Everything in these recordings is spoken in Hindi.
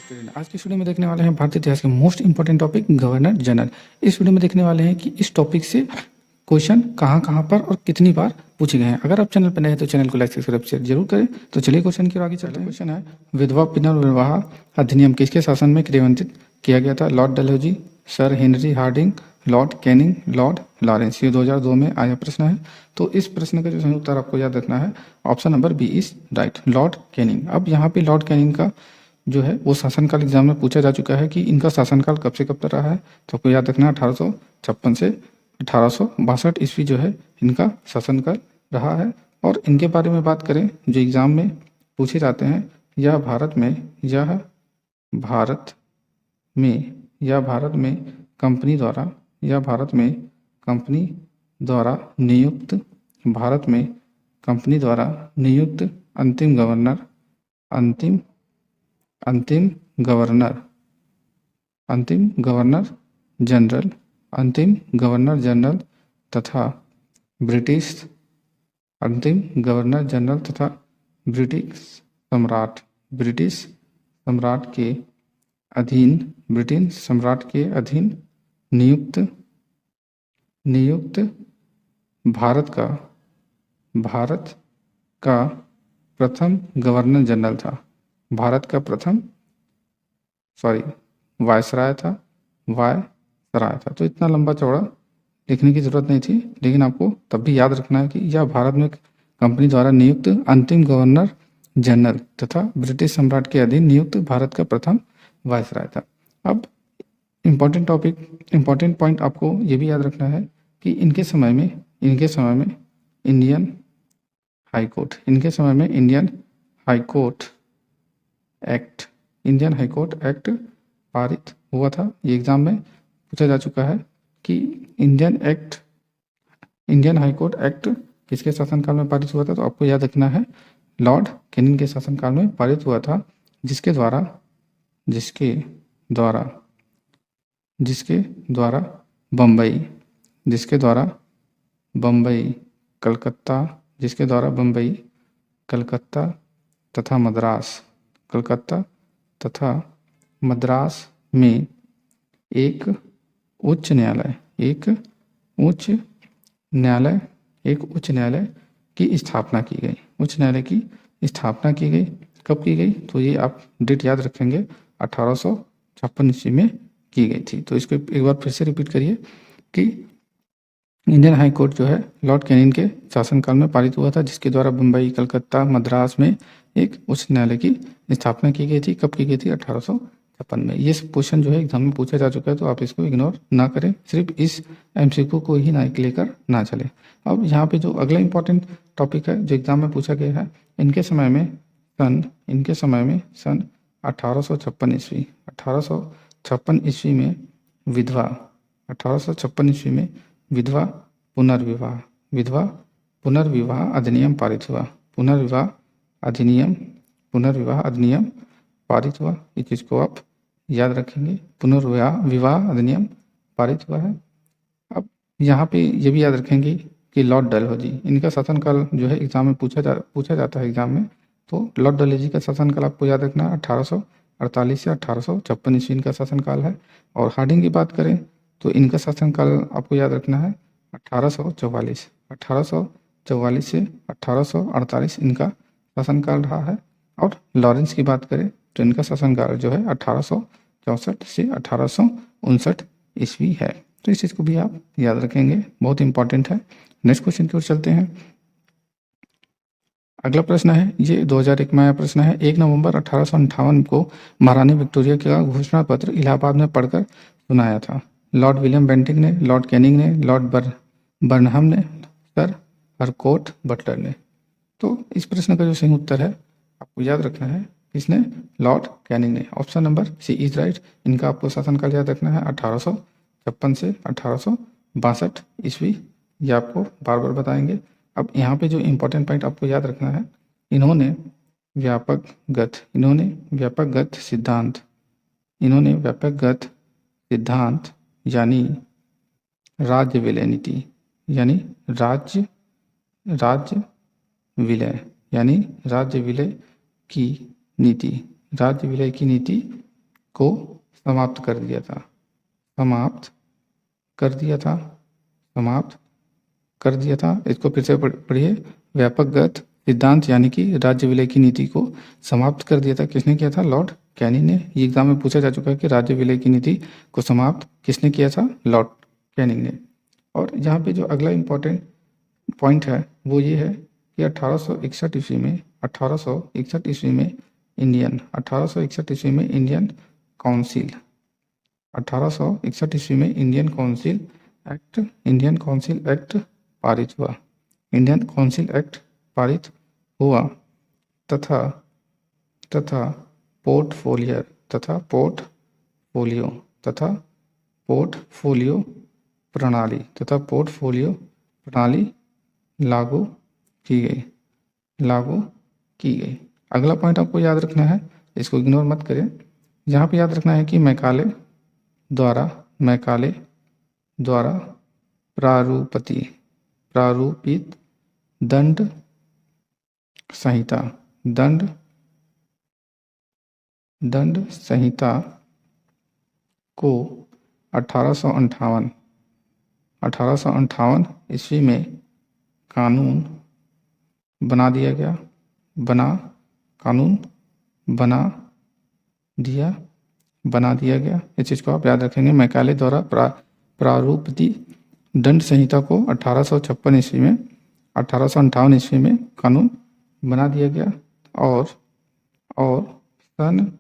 स्टूडेंट, आज की वीडियो में देखने वाले हैं भारतीय इतिहास के most important topic governor general. इस वीडियो में देखने वाले हैं कि इस टॉपिक से क्वेश्चन कहां पर और कितनी बार पूछे गए हैं। अगर आप चैनल पर नए हैं तो चैनल को लाइक सब्सक्राइब शेयर जरूर करें। तो चलिए क्वेश्चन की ओर आगे चलते हैं। क्वेश्चन है, विधवा पुनर्विवाह अधिनियम किसके शासन में क्रियान्वित किया गया था? Lord Dalhousie, Sir Henry Hardinge, Lord Canning, Lord Lawrence. ये 2002 में आया प्रश्न है। तो इस प्रश्न का जो सही उत्तर आपको याद रखना है, option number B is right, Lord Canning. अब यहाँ पे लॉर्ड कैनिंग का जो है वो शासनकाल एग्जाम में पूछा जा चुका है कि इनका शासनकाल कब से कब तक रहा है। तो आपको याद रखना है 1856 से 1862 ईस्वी जो है इनका शासनकाल रहा है। और इनके बारे में बात करें जो एग्जाम में पूछे जाते हैं, यह भारत में कंपनी द्वारा नियुक्त अंतिम गवर्नर जनरल तथा ब्रिटिश सम्राट के अधीन नियुक्त भारत का प्रथम गवर्नर जनरल था। वायसराय था। तो इतना लंबा चौड़ा लिखने की जरूरत नहीं थी, लेकिन आपको तब भी याद रखना है कि यह भारत में कंपनी द्वारा नियुक्त अंतिम गवर्नर जनरल तथा ब्रिटिश सम्राट के अधीन नियुक्त भारत का प्रथम वायसराय था। अब इम्पोर्टेंट पॉइंट आपको ये भी याद रखना है कि इनके समय में इंडियन हाई कोर्ट एक्ट पारित हुआ था। ये एग्जाम में पूछा जा चुका है कि इंडियन हाई कोर्ट एक्ट किसके शासनकाल में पारित हुआ था। तो आपको याद रखना है लॉर्ड कैनिंग के शासनकाल में पारित हुआ था, जिसके द्वारा बम्बई, कलकत्ता तथा मद्रास में एक उच्च न्यायालय की स्थापना की गई। कब की गई? तो ये आप डेट याद रखेंगे, 1856 ईस्वी में की गई थी। तो इसको एक बार फिर से रिपीट करिए कि इंडियन हाई कोर्ट जो है लॉर्ड कैनिंग के शासनकाल में पारित हुआ था, जिसके द्वारा बम्बई, कलकत्ता, मद्रास में एक उच्च न्यायालय की स्थापना की गई थी। कब की गई थी? 1856 में। ये क्वेश्चन जो है एग्जाम में पूछा जा चुका है, तो आप इसको इग्नोर ना करें, सिर्फ इस एमसीक्यू को ही लेकर ना चले। अब यहाँ पे जो अगला इंपॉर्टेंट टॉपिक है जो एग्जाम में पूछा गया है, इनके समय में सन 1856 ईस्वी में विधवा पुनर्विवाह अधिनियम पारित हुआ। इस चीज को आप याद रखेंगे, पुनर्विवाह अधिनियम पारित हुआ है। अब यहाँ पे ये भी याद रखेंगे कि लॉर्ड डलहौजी, इनका शासनकाल जो है एग्जाम में पूछा जाता है एग्जाम में। तो लॉर्ड डलहौजी का शासनकाल आपको याद रखना है, 1848 से 1856 ईस्वी इनका शासनकाल है। और हार्डिंग की बात करें तो इनका शासनकाल आपको याद रखना है 1844 से 1848 इनका शासनकाल रहा है। और लॉरेंस की बात करें तो इनका शासनकाल जो है 1864 से 1859 ईस्वी है। तो इस चीज़ को भी आप याद रखेंगे, बहुत इंपॉर्टेंट है। नेक्स्ट क्वेश्चन की ओर चलते हैं। अगला प्रश्न है, ये 2001 में आया प्रश्न है। 1 नवंबर 1858 को महारानी विक्टोरिया का घोषणा पत्र इलाहाबाद में पढ़कर सुनाया था। लॉर्ड विलियम बेंटिंक ने, लॉर्ड कैनिंग ने, लॉर्ड बर्नहम ने, सर हरकोर्ट बटलर ने। तो इस प्रश्न का जो सही उत्तर है आपको याद रखना है, किसने? लॉर्ड कैनिंग ने। Option number C is right. इनका आपको शासनकाल याद रखना है 1856 से 1862 ईस्वी। ये आपको बार बार बताएंगे। अब यहाँ पे जो इम्पोर्टेंट पॉइंट आपको याद रखना है, इन्होंने व्यापकगत सिद्धांत यानी राज्य विलय की नीति को समाप्त कर दिया था, समाप्त कर दिया था, समाप्त कर दिया था। इसको फिर से पढ़िए। व्यापकगत सिद्धांत यानी कि राज्य विलय की नीति को समाप्त कर दिया था, किसने किया था? लॉर्ड कैनिंग ने। ये एग्जाम में पूछा जा चुका है कि राज्य विलय की नीति को समाप्त किसने किया था? लॉर्ड कैनिंग ने। और यहाँ पे जो अगला इम्पोर्टेंट पॉइंट है वो ये है कि 1861 ईस्वी में 1861 ईस्वी में इंडियन काउंसिल 1861 ईस्वी में इंडियन काउंसिल एक्ट पारित हुआ। इंडियन काउंसिल एक्ट पारित हुआ तथा पोर्टफोलियो प्रणाली लागू की गई। अगला पॉइंट आपको याद रखना है, इसको इग्नोर मत करें। यहाँ पे याद रखना है कि मैकाले द्वारा प्रारूपित दंड संहिता को 1858 ईस्वी में कानून बना दिया गया। इस चीज़ को आप याद रखेंगे। मैकाले द्वारा प्रारूपित दंड संहिता को 1858 ईस्वी में कानून बना दिया गया। और सन,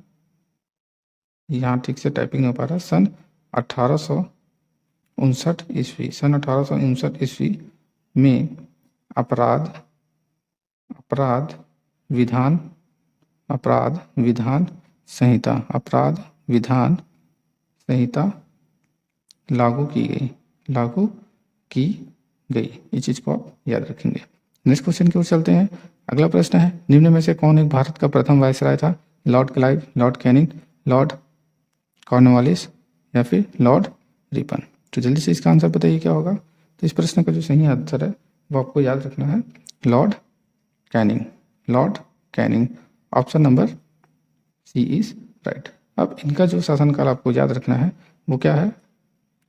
यहाँ ठीक से टाइपिंग नहीं हो पा रहा, सन 1859 ईस्वी में अपराध विधान संहिता लागू की गई। इस चीज को आप याद रखेंगे। नेक्स्ट क्वेश्चन की ओर चलते हैं। अगला प्रश्न है, निम्न में से कौन एक भारत का प्रथम वायसराय था? Lord Clive, Lord Canning, Lord Cornwallis या फिर लॉर्ड रिपन? तो जल्दी से इसका आंसर बताइए क्या होगा। तो इस प्रश्न का जो सही आंसर है वो आपको याद रखना है, Lord Canning. Option number C is right. अब इनका जो शासनकाल आपको याद रखना है वो क्या है?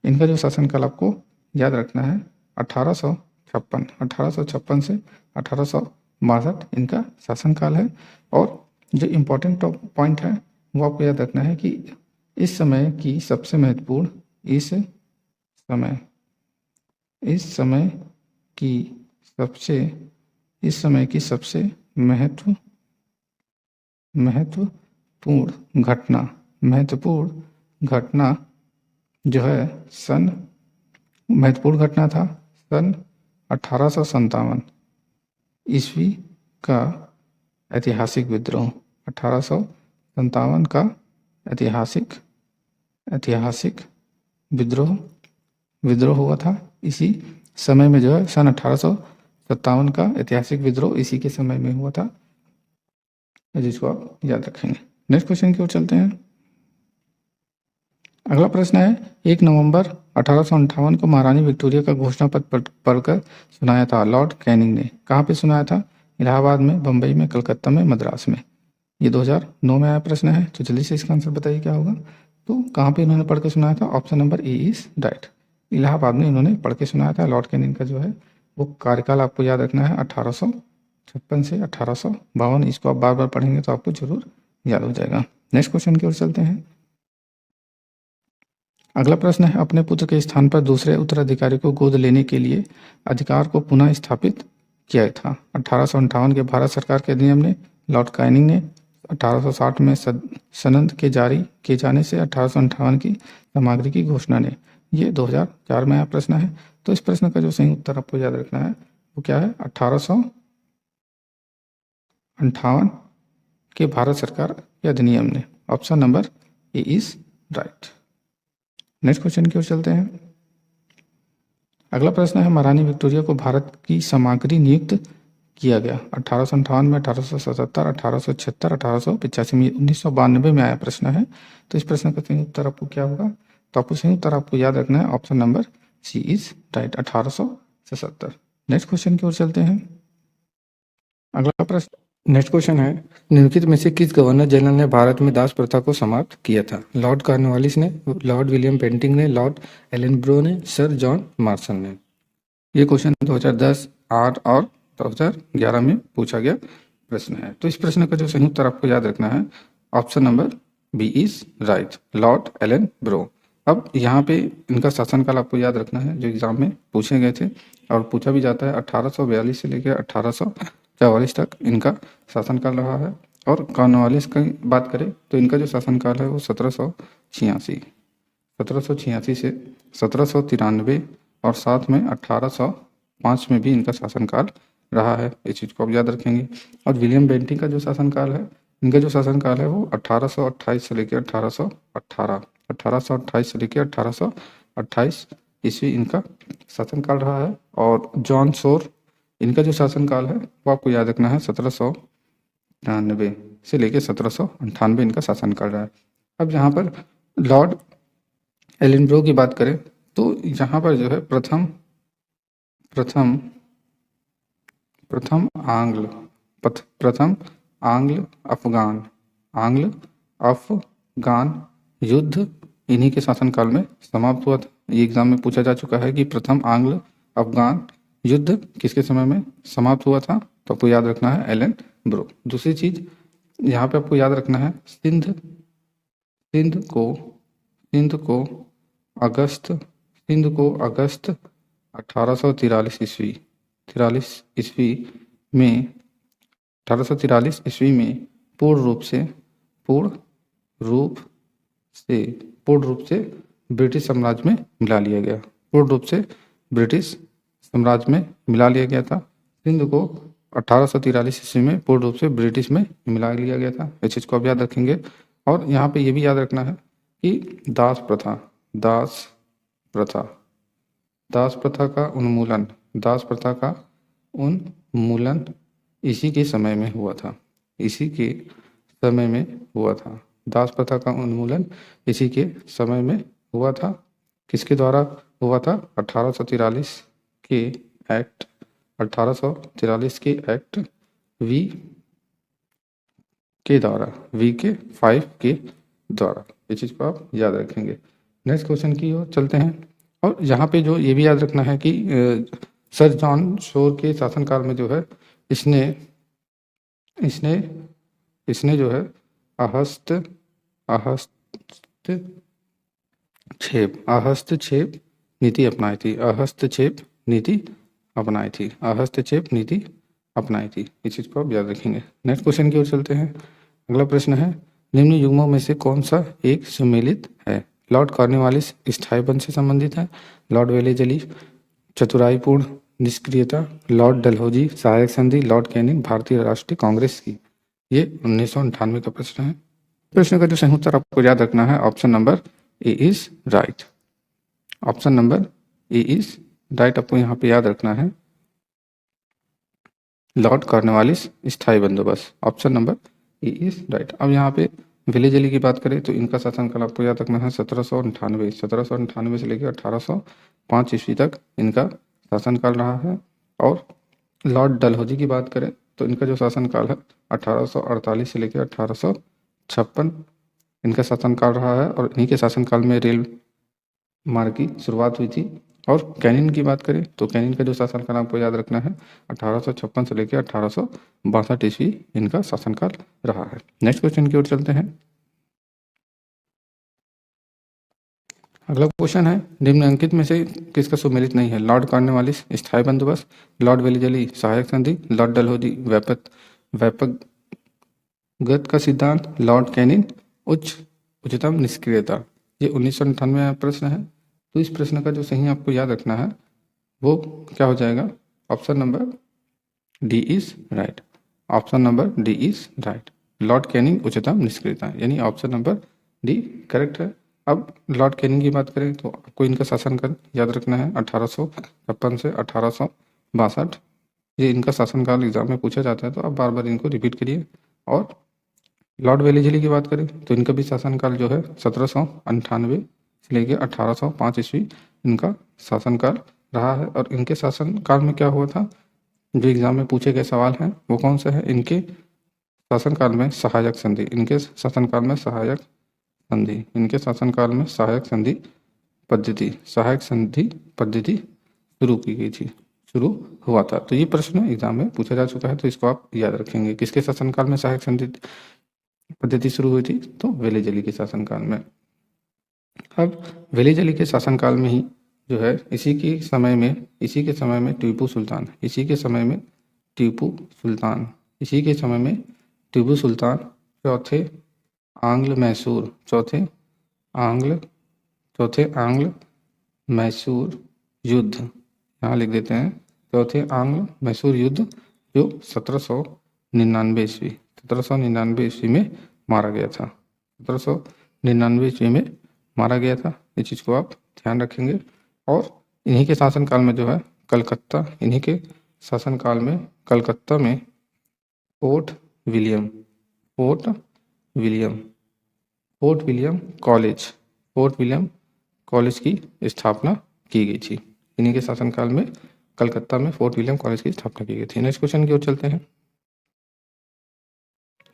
इनका जो शासनकाल आपको याद रखना है 1856 से 1862 इनका शासनकाल है। और जो इम्पोर्टेंट पॉइंट है वो आपको याद रखना है कि इस समय की सबसे महत्वपूर्ण घटना जो है महत्वपूर्ण घटना था सन 1857 ईस्वी का ऐतिहासिक विद्रोह। 1857 का ऐतिहासिक विद्रोह हुआ था। इसी समय में जो है सन 1857 का ऐतिहासिक विद्रोह इसी के समय में हुआ था, जिसको आप याद रखेंगे। नेक्स्ट क्वेश्चन की ओर चलते हैं। अगला प्रश्न है, 1 नवंबर 1858 को महारानी विक्टोरिया का घोषणा पत्र पढ़कर सुनाया था लॉर्ड कैनिंग ने। कहाँ पे सुनाया था? इलाहाबाद में, बम्बई में, कलकत्ता में, मद्रास में। ये 2009 में आया प्रश्न है। तो जल्दी से इसका आंसर बताइए क्या होगा। तो कहाँ पे इन्होंने पढ़ के सुनाया था? Option number A is right. Allahabad में इन्होंने पढ़ के सुनाया था। लॉर्ड कैनिंग का जो है वो कार्यकाल आपको याद रखना है 1856 से 1852। इसको आप बार बार पढ़ेंगे तो आपको जरूर याद हो जाएगा। नेक्स्ट क्वेश्चन की ओर चलते हैं। अगला प्रश्न है, अपने पुत्र के स्थान पर दूसरे उत्तराधिकारी को गोद लेने के लिए अधिकार को पुनः स्थापित किया था। 1858 के भारत सरकार के अधिनियम ने, लॉर्ड कैनिंग ने 1860 में सनद के जारी किए जाने से 1858 की सामग्री की घोषणा ने। ये 2004 में आया प्रश्न है। तो इस प्रश्न का जो सही उत्तर आपको याद रखना है वो क्या है? 1858 के भारत सरकार के अधिनियम ने। Option number A is right. Next question की ओर चलते हैं। अगला प्रश्न है, महारानी विक्टोरिया को भारत की सामग्री नियुक्त किया गया 1858 में, 1877, 1876, 1885 में। 1992 में आया प्रश्न है। तो इस प्रश्न का सही उत्तर आपको क्या होगा? तो आपको सही उत्तर आपको याद रखना है, option number C is right, 1877। Next question की ओर चलते हैं। अगला प्रश्न, नेक्स्ट क्वेश्चन है, निम्नलिखित में से किस गवर्नर जनरल ने भारत में दास प्रथा को समाप्त किया था? लॉर्ड कॉर्नवालिस ने, लॉर्ड विलियम बेंटिंक ने, लॉर्ड एलन ने, सर जॉन मार्शल ने। ये क्वेश्चन 2010, 8 और 2011 में पूछा गया प्रश्न है। तो इस प्रश्न का जो सही उत्तर आपको याद रखना है, option number B is right, Lord Ellenborough. अब यहाँ पे इनका शासनकाल आपको याद रखना है, जो एग्जाम में पूछे गए थे और पूछा भी जाता है। 1842 से लेकर 1844 तक इनका शासनकाल रहा है। और कॉर्नवालिस की बात करें तो इनका जो शासनकाल है वो 1786 से 1793 और साथ में 1805 में भी इनका शासनकाल रहा है। इस चीज़ को आप याद रखेंगे। और विलियम बेंटिंक का जो शासनकाल है, इनका जो शासनकाल है वो 1828 से लेकर 1828 से लेकर 1828 ईस्वी इनका शासनकाल रहा है। और जॉन शोर, इनका जो शासनकाल है वो आपको याद रखना है 1793 से लेकर 1798 इनका शासनकाल रहा है। अब यहाँ पर लॉर्ड एलिनब्रो की बात करें तो यहाँ पर जो है प्रथम आंग्ल अफगान युद्ध इन्हीं के शासनकाल में समाप्त हुआ था। ये एग्जाम में पूछा जा चुका है कि प्रथम आंग्ल अफगान युद्ध किसके समय में समाप्त हुआ था, तो आपको याद रखना है एलन ब्रो। दूसरी चीज यहाँ पे आपको याद रखना है सिंध को अगस्त 1843 ईस्वी में पूर्ण रूप से ब्रिटिश साम्राज्य में मिला लिया गया। था। सिंध को 1843 ईस्वी में पूर्ण रूप से ब्रिटिश में मिला लिया गया था। इस चीज़ को आप याद रखेंगे। और यहाँ पे ये भी याद रखना है कि दास प्रथा का उन्मूलन इसी के समय में हुआ था। दास प्रथा का उन्मूलन इसी के समय में हुआ था। किसके द्वारा हुआ था? 1843 के एक्ट वी के द्वारा 5 इस चीज़ को आप याद रखेंगे। नेक्स्ट क्वेश्चन की ओर चलते हैं। और यहाँ पे जो ये भी याद रखना है कि सर जॉन शोर के शासनकाल में जो है इसने जो है हस्तक्षेप नीति अपनाई थी। इस चीज़ को आप याद रखेंगे। नेक्स्ट क्वेश्चन की ओर चलते हैं। अगला प्रश्न है, निम्न युग्मों में से कौन सा एक सुमेलित है? लॉर्ड कॉर्नवालिस स्थायी बंद से संबंधित है, लॉर्ड वेलेजली चतुराईपूर्ण निष्क्रियता, लॉर्ड डलहौजी सहायक संधि, लॉर्ड कैनिंग भारतीय राष्ट्रीय कांग्रेस की। ये 1998 का प्रश्न है। प्रश्न का जो सही उत्तर आपको याद रखना है, option number A is right. आपको यहाँ पे याद रखना है लॉर्ड कॉर्नवालिस स्थायी बंदोबस्त, option number A is right. अब यहाँ पे वेलेजली की बात करें तो इनका शासनकाल आपको याद रखना है 1798 से लेकर 1805 ईस्वी तक इनका शासनकाल रहा है। और लॉर्ड डलहौजी की बात करें तो इनका जो शासनकाल है 1848 से लेकर 1856 इनका शासनकाल रहा है। और इन्हीं के शासनकाल में रेल मार्ग की शुरुआत हुई थी। और कैनिन की बात करें तो कैनिन का जो शासनकाल आपको याद रखना है 1856 से लेकर 1862 ईस्वी इनका शासनकाल रहा है। नेक्स्ट क्वेश्चन की ओर चलते हैं। अगला क्वेश्चन है, निम्नलिखित में से किसका सुमेलित नहीं है? लॉर्ड कॉर्नवालिस स्थायी बंदोबस्त, लॉर्ड वेलेजली सहायक संधि, लॉर्ड डलहौजी व्यापकगत का सिद्धांत, लॉर्ड कैनिन उच्चतम निष्क्रियता। ये 1998 प्रश्न है। तो इस प्रश्न का जो सही आपको याद रखना है वो क्या हो जाएगा? Option number D is right. Lord Canning उच्चतम निष्क्रियता, यानी ऑप्शन नंबर डी करेक्ट है। अब लॉर्ड कैनिंग की बात करें तो आपको इनका शासनकाल याद रखना है 1856 से 1862। ये इनका शासनकाल एग्जाम में पूछा जाता है, तो आप बार बार इनको रिपीट करिए। और लॉर्ड वेलेजली की बात करें तो इनका भी शासनकाल जो है 1798 से लेकर 1805 ईस्वी इनका शासनकाल रहा है। और इनके शासनकाल में क्या हुआ था, जो एग्जाम में पूछे गए सवाल हैं वो कौन सा है? इनके शासनकाल में सहायक संधि, इनके शासनकाल में सहायक संधि, इनके शासनकाल में सहायक संधि पद्धति, सहायक संधि पद्धति शुरू की गई थी, शुरू हुआ था। तो ये प्रश्न एग्जाम में पूछा जा चुका है, तो इसको आप याद रखेंगे। किसके शासनकाल में सहायक संधि पद्धति शुरू हुई थी? तो वेलेजली के शासनकाल में। अब वेलेजली के शासनकाल में ही जो है इसी के समय में टीपू सुल्तान, इसी के समय में टीपू सुल्तान चौथे आंग्ल मैसूर युद्ध, यहाँ लिख देते हैं चौथे आंग्ल मैसूर युद्ध, जो 1799 ईस्वी में मारा गया था, 1799 ईस्वी में मारा गया था। इस चीज़ को आप ध्यान रखेंगे। और इन्हीं के शासनकाल में जो है इन्हीं के शासनकाल में कलकत्ता में फोर्ट विलियम कॉलेज की स्थापना की गई थी। इन्हीं के शासनकाल में कलकत्ता में फोर्ट विलियम कॉलेज की स्थापना की गई थी। नेक्स्ट क्वेश्चन की ओर चलते हैं।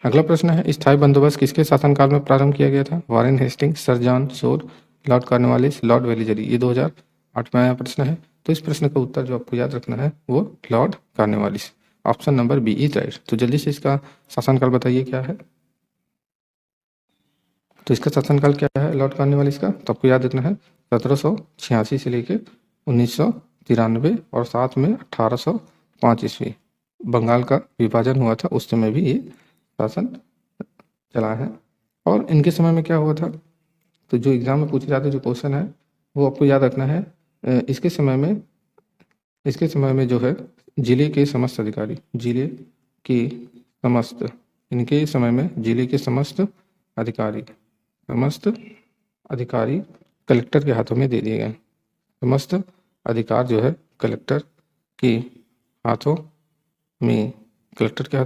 अगला प्रश्न है, स्थायी बंदोबस्त किसके शासनकाल में प्रारंभ किया गया था? Warren Hastings, Sir John Shore, Lord Cornwallis, Lord Wellesley. ये 2008 में आया प्रश्न है। तो इस प्रश्न का उत्तर जो आपको याद रखना है वो Lord Cornwallis, option number B is right. तो जल्दी से इसका शासनकाल बताइए क्या है। तो इसका शासनकाल क्या है लॉर्ड कॉर्नवालिस का? तो आपको याद रखना है 1786 से लेकर 1993 और साथ में 1805 ईस्वी बंगाल का विभाजन हुआ था, उस समय भी ये शासन चला है। और इनके समय में क्या हुआ था? तो जो एग्जाम में पूछे जाते जो क्वेश्चन है वो आपको याद रखना है। इसके समय में जो है जिले के समस्त अधिकारी, इनके समय में जिले के समस्त अधिकारी कलेक्टर के हाथों में दे दिए गए। समस्त अधिकार जो है कलेक्टर के हाथों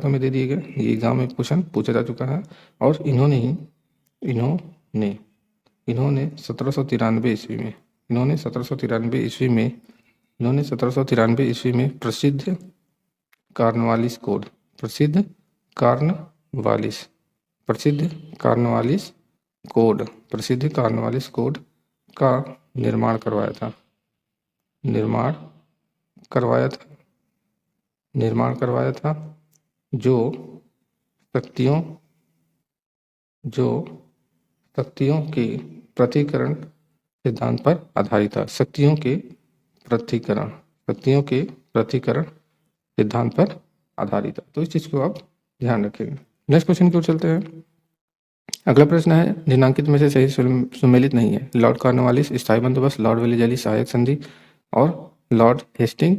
में दे दिए गए। ये एग्जाम में क्वेश्चन पूछा जा चुका है। और इन्होंने 1793 ईस्वी में प्रसिद्ध कॉर्नवालिस कोड का निर्माण करवाया था, जो शक्तियों के प्रतिकरण सिद्धांत पर आधारित था। शक्तियों के प्रतिकरण सिद्धांत पर आधारित था। तो इस चीज को आप ध्यान रखेंगे। नेक्स्ट क्वेश्चन की ओर चलते हैं। अगला प्रश्न है, निम्नलिखित में से सही सुमेलित नहीं है। लॉर्ड कॉर्नवालिस स्थायी बंदोबस्त, लॉर्ड वेलेजली सहायक संधि और लॉर्ड हेस्टिंग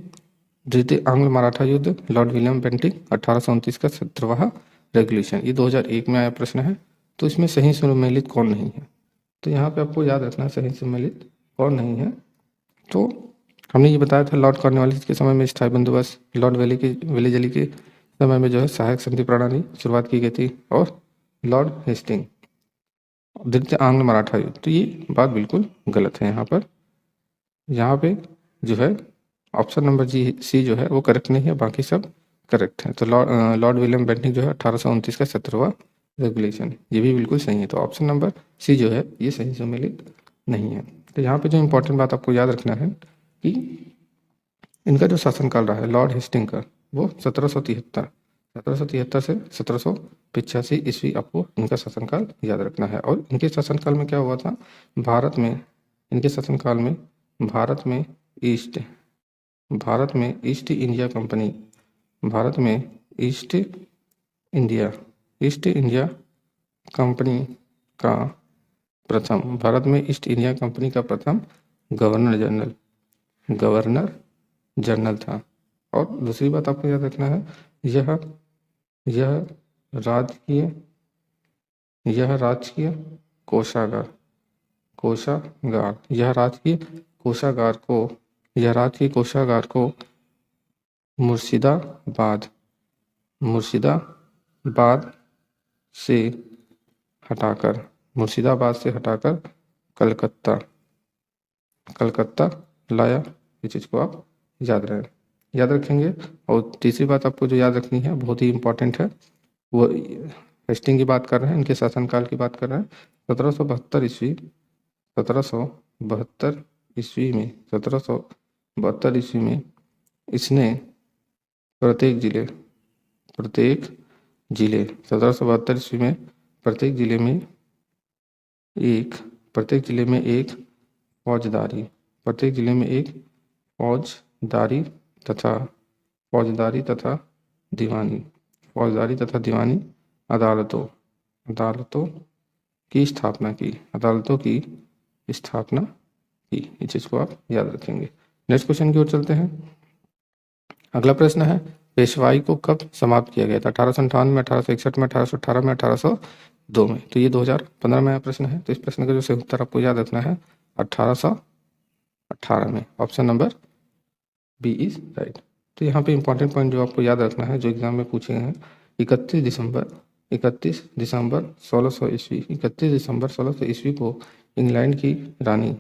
द्वितीय आंग्ल मराठा युद्ध, लॉर्ड विलियम बेंटिंग 1829 का 17वां रेगुलेशन। ये 2001 में आया प्रश्न है। तो इसमें सही सुमेलित कौन नहीं है? तो यहाँ पे आपको याद रखना सही सुमेलित कौन नहीं है। तो हमने ये बताया था लॉर्ड कॉर्नवालिस के समय में स्थायी बंदोबस्त, लॉर्ड वेलेजली के समय में जो है सहायक संधि प्रणाली शुरुआत की गई थी, और लॉर्ड हेस्टिंग द्वितीय आंग्ल मराठा युद्ध। तो ये बात बिल्कुल गलत है। यहाँ पे जो है ऑप्शन नंबर सी जो है वो करेक्ट नहीं है, बाकी सब करेक्ट है। तो लॉर्ड विलियम बेंटिंग जो है 1829 का 17वां रेगुलेशन, ये भी बिल्कुल सही है। तो ऑप्शन नंबर सी जो है ये सही सुमेलित नहीं है। तो यहाँ पे जो इंपॉर्टेंट बात आपको याद रखना है कि इनका जो शासनकाल रहा है लॉर्ड हेस्टिंग का, वो 1773 से 1785 ईस्वी आपको इनका शासनकाल याद रखना है। और इनके शासनकाल में क्या हुआ था? भारत में ईस्ट इंडिया कंपनी का प्रथम गवर्नर जनरल था। और दूसरी बात आपको याद रखना है, यह राजकीय कोषागार को मुर्शिदाबाद से हटाकर कलकत्ता लाया। इस चीज़ को आप याद रखेंगे। और तीसरी बात आपको जो याद रखनी है, बहुत ही इंपॉर्टेंट है, वो हेस्टिंग की बात कर रहे हैं, इनके शासनकाल की बात कर रहे हैं। 1772 ईस्वी 1772 ईस्वी में 1772 ईस्वी में इसने प्रत्येक जिले 1772 ईस्वी में प्रत्येक जिले में एक फौजदारी फौजदारी तथा दीवानी अदालतों की स्थापना की इस चीज़ को आप याद रखेंगे। नेक्स्ट क्वेश्चन की ओर चलते हैं। अगला प्रश्न है, पेशवाई को कब समाप्त किया गया था? 1858 में, 1861 में, 1818 में, 1802 में। तो ये 2015 में प्रश्न है। तो इस प्रश्न का जो सही उत्तर आपको याद रखना है 1818 में। Option number B is right. तो यहाँ पे इंपॉर्टेंट पॉइंट जो आपको याद रखना है, जो एग्जाम में पूछे गए हैं, 31 दिसंबर 1600 ईस्वी को इंग्लैंड की रानी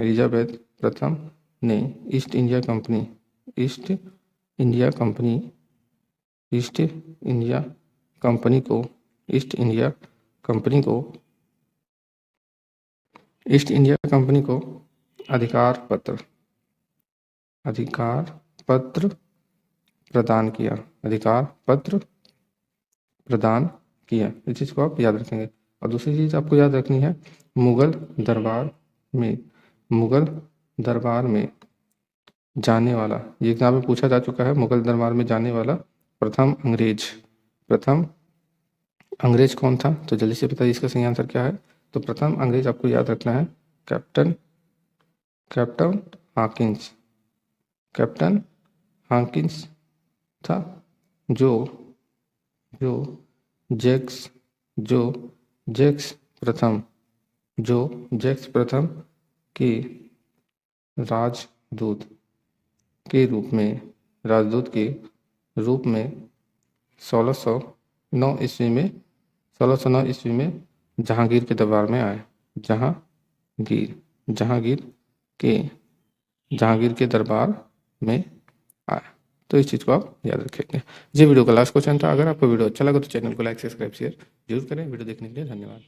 एलिजाबेथ प्रथम ने ईस्ट इंडिया कंपनी को अधिकार पत्र प्रदान किया। इस चीज़ को आप याद रखेंगे। और दूसरी चीज़ आपको याद रखनी है, मुगल दरबार में जाने वाला, ये एग्जाम में पूछा जा चुका है, मुगल दरबार में जाने वाला प्रथम अंग्रेज कौन था? तो जल्दी से बताइए इसका सही आंसर क्या है। तो प्रथम अंग्रेज आपको याद रखना है कैप्टन हाकिंस था, जो जैक्स प्रथम के राजदूत के रूप में 1609 ईस्वी में जहांगीर के दरबार में आए। जहांगीर के दरबार में आए। तो इस चीज़ को आप याद रखेंगे। ये वीडियो का लास्ट क्वेश्चन था। अगर आपको वीडियो अच्छा लगा तो चैनल को लाइक, सब्सक्राइब, शेयर जरूर करें। वीडियो देखने के लिए धन्यवाद।